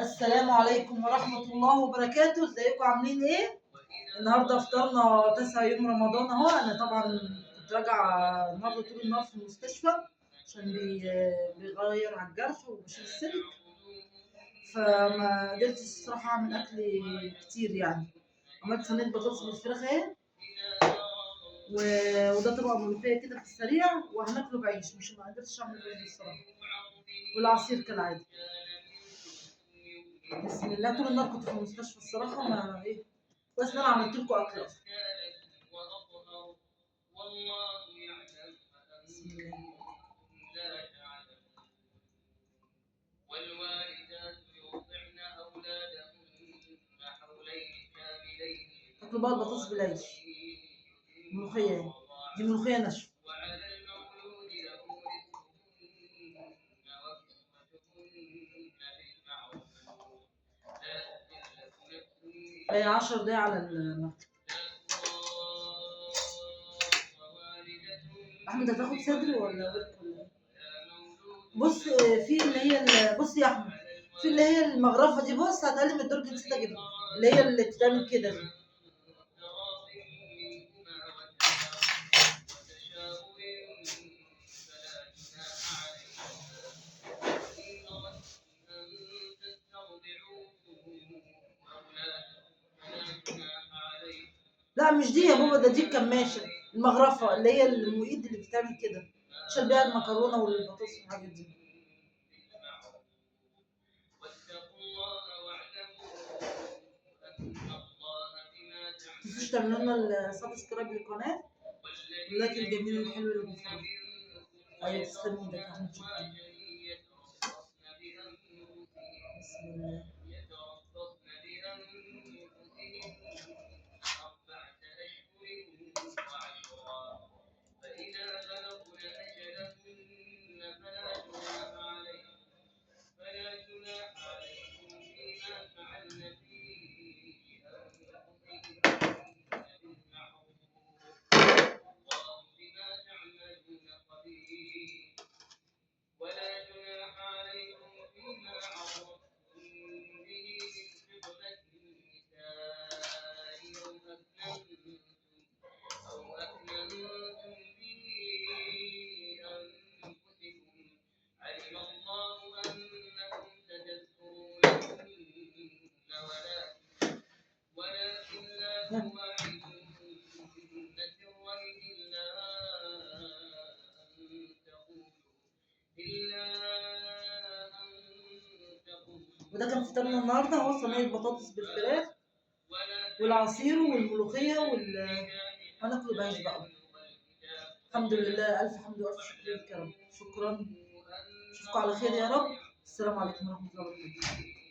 السلام عليكم ورحمة الله وبركاته، ازيكم عاملين ايه؟ النهارده فطرنا 9 يوم رمضان اهو. انا طبعا كنت راجعة النهارده طول النهار في المستشفى عشان بيغير على الجرح وبيشيل السلك، فما قدرتش الصراحة اعمل اكل كتير يعني. عملت صينية بطاطس بالفراخ اهي، وده طبق ملوخية كده في السريع، وهناكله بعيش، مش ما قدرتش اعمل رز الصراحة، والعصير كالعادة. بسم الله، طول النهار كنت في المستشفى الصراحة، ما ايه، كويس ان انا عملت لكم اكل اصلا. بسم الله. تاكلوا بقى البطاطس بالعيش، ملوخية اهي، دي ملوخية ناشفة. هي 10 دقايق على المكتب. احمد هتاخد صدري ولا ورك ولا ايه؟ بص، في اللي هي بص يا احمد، في اللي هي المغرفه دي، بص هتقل من الدرج، نسيت اجيبها، اللي هي اللي بتتعمل كده دي. لا مش دي يا بابا، دي الكماشه، المغرفه اللي هي المؤيد اللي بتتعمل كده، عشان بيها المكرونه والبطاطس والحاجات دي. متنسوش تعملوا لنا السبسكرايب للقناه، واللايك الجميل الحلو اللي بيفرح. ايوه تسلم ايدك يا احمد، شكرا. بسم الله. وده كان فطارنا النهارده، هو صينيه بطاطس بالفراخ والعصير والملوخيه هناكله بعيش بقى. الحمد لله، الف حمد والف شكر لك يا رب، شكرا. اشوفكم على خير يا رب. السلام عليكم ورحمه الله وبركاته.